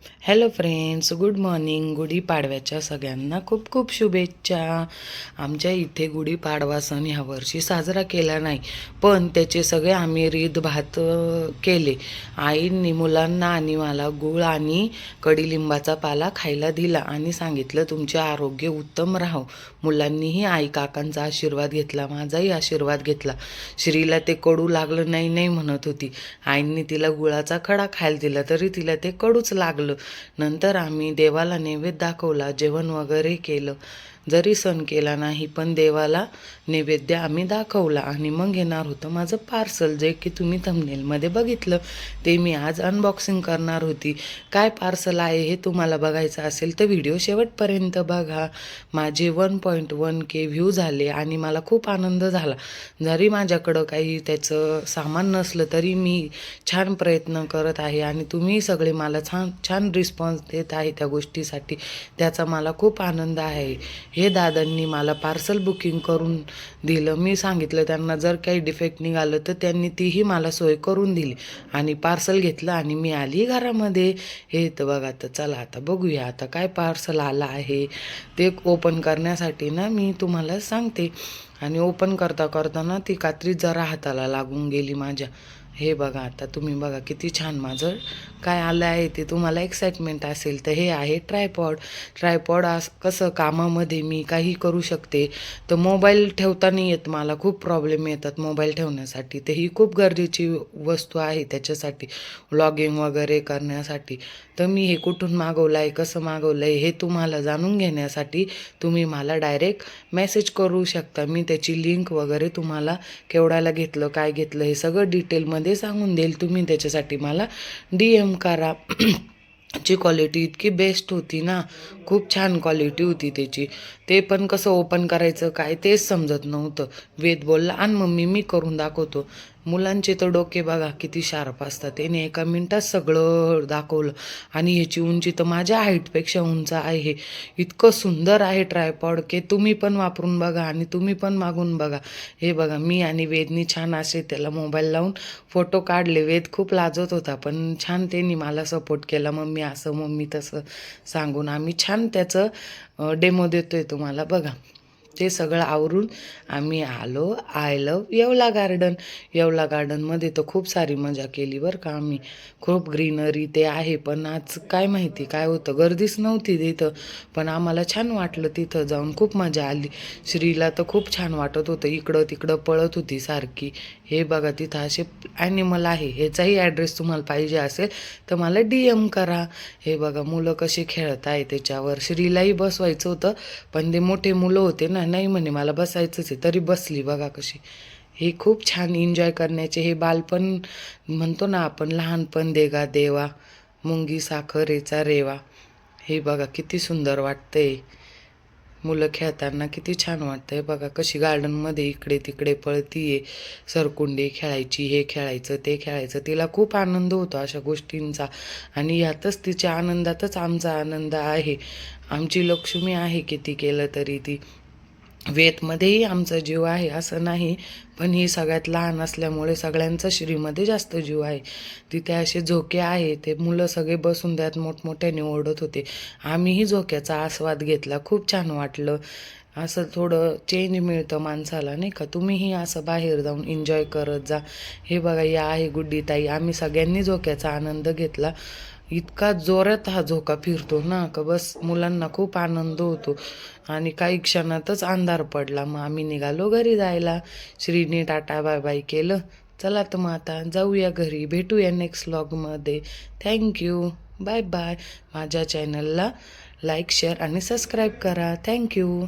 Hello friends, good morning. गुढीपाडव्याच्या सगळ्यांना खूप खूप शुभेच्छा. आमच्या इथे गुढीपाडवा सण ह्या वर्षी साजरा केला नाही, पण त्याचे सगळे आम्ही रीतभात केले. आईंनी मुलांना आणि मला गूळ आणि कडीलिंबाचा पाला खायला दिला आणि सांगितलं तुमचे आरोग्य उत्तम राहो. मुलांनीही आई काकांचा आशीर्वाद घेतला, माझाही आशीर्वाद घेतला. श्रीला ते कडू लागलं नाही नाही म्हणत होती. आईंनी तिला गुळाचा खडा खायला दिला तरी तिला ते कडूच लागलं. नंतर आम्ही देवाला नैवेद्य दाखवला, जेवण वगैरे केलं. जरी सण केला नाही पण देवाला नैवेद्य आम्ही दाखवला आणि मग येणार होतं माझं पार्सल, जे की तुम्ही थंबनेलमध्ये बघितलं. ते मी आज अनबॉक्सिंग करणार होती. काय पार्सल आहे हे तुम्हाला बघायचं असेल तर व्हिडिओ शेवटपर्यंत बघा. माझे 1.1K व्ह्यू झाले आणि मला खूप आनंद झाला. जरी माझ्याकडं काही त्याचं सामान नसलं तरी मी छान प्रयत्न करत आहे आणि तुम्ही सगळे मला छान छान रिस्पॉन्स देत आहे त्या गोष्टीसाठी. त्याचा मला खूप आनंद आहे. हे दादांनी मला पार्सल बुकिंग करून दिलं. मी सांगितलं त्यांना जर काही डिफेक्ट निघालं तर त्यांनी तीही मला सोय करून दिली आणि पार्सल घेतलं आणि मी आली घरामध्ये. हे तर बघा, तर चला आता बघूया आता काय पार्सल आलं आहे ते ओपन करण्यासाठी ना मी तुम्हाला सांगते. आणि ओपन करता करताना ती कात्री जरा हाताला लागून गेली माझ्या. हे बघा, आता तुम्ही बघा किती छान माझं काय आलं आहे ते. तुम्हाला एक्साइटमेंट असेल तर हे आहे ट्रायपॉड. ट्रायपॉड कसं कामामध्ये मी काही करू शकते, तर मोबाईल ठेवता नाही येत मला, खूप प्रॉब्लेम येतात मोबाईल ठेवण्यासाठी. तर ही खूप गरजेची वस्तू आहे त्याच्यासाठी, व्लॉगिंग वगैरे करण्यासाठी. तर मी हे कुठून मागवलं आहे, कसं मागवलं आहे हे तुम्हाला जाणून घेण्यासाठी तुम्ही मला डायरेक्ट मेसेज करू शकता. मी त्याची लिंक वगैरे तुम्हाला केवढ्याला घेतलं, काय घेतलं हे सगळं डिटेलमध्ये सांगून देईल. तुम्ही त्याच्यासाठी मला DM करा. ची क्वालिटी इतकी बेस्ट होती ना, खूप छान क्वालिटी होती त्याची. ते पण कसं ओपन करायचं काय तेच समजत नव्हतं. वेद बोलला आणि मम्मी मी करून दाखवतो. मुलांचे तर डोके बघा किती शार्प असतात. त्याने एका मिनटात सगळं दाखवलं आणि ह्याची उंची तर माझ्या हाईटपेक्षा उंच आहे. इतकं सुंदर आहे ट्रायपॉड की तुम्ही पण वापरून बघा आणि तुम्ही पण मागून बघा. हे बघा, मी आणि वेदनी छान असे त्याला मोबाईल लावून फोटो काढले. वेद खूप लाजत होता पण छान त्यांनी मला सपोर्ट केला, मम्मी असं मम्मी तसं सांगून आम्ही छान त्याचं डेमो देतोय तुम्हाला बघा. ते सगळं आवरून आम्ही आलो I love Yeola garden. Yeola गार्डनमध्ये तर खूप सारी मजा केली बरं का आम्ही. खूप ग्रीनरी ते आहे, पण आज काय माहिती काय होतं, गर्दीच नव्हती तिथं. पण आम्हाला छान वाटलं तिथं जाऊन, खूप मजा आली. श्रीला तर खूप छान वाटत होतं, इकडं तिकडं पळत होती सारखी. हे बघा तिथं असे ॲनिमल आहे. ह्याचाही ॲड्रेस तुम्हाला पाहिजे असेल तर मला DM करा. हे बघा मुलं कशी खेळत आहे त्याच्यावर. श्रीलाही बसवायचं होतं पण ते मोठे मुलं होते ना, नाही म्हणे मला बसायचंच आहे, तरी बसली बघा कशी. हे खूप छान एन्जॉय करण्याचे, हे बालपण म्हणतो ना आपण, लहानपण देगा देवा, मुंगी साखरेचा रेवा. हे बघा किती सुंदर वाटतंय. मुलं खेळताना किती छान वाटतंय बघा, कशी गार्डनमध्ये इकडे तिकडे पळतीये. सरकुंडी खेळायची, हे खेळायचं ते खेळायचं. तिला खूप आनंद होतो अशा गोष्टींचा आणि यातच तिच्या आनंदातच आमचा आनंद आहे. आमची लक्ष्मी आहे किती केलं तरी ती. वेदमध्येही आमचा जीव आहे असं नाही, पण ही सगळ्यात लहान असल्यामुळे सगळ्यांचा श्रीमध्ये जास्त जीव आहे. तिथे असे झोके आहे, ते मुलं सगळे बसून त्यात मोठमोठ्याने ओरडत होते. आम्हीही झोक्याचा आस्वाद घेतला, खूप छान वाटलं. असं थोडं चेंज मिळतं माणसाला नाही का. तुम्हीही असं बाहेर जाऊन एन्जॉय करत जा. हे बघा, या आहे गुड्डीताई. आम्ही सगळ्यांनी झोक्याचा आनंद घेतला. इतका जोरात हा झोका फिरतो ना का बस, मुलांना खूप आनंद होतो. आणि काही क्षणातच अंधार पडला, मग आम्ही निघालो घरी जायला. श्रीने टाटा बाय बाय केलं. चला तर मग आता जाऊया घरी, भेटूया नेक्स्ट व्लॉगमध्ये. Thank you, bye bye. माझ्या चॅनलला लाईक शेअर आणि सबस्क्राईब करा. थँक्यू.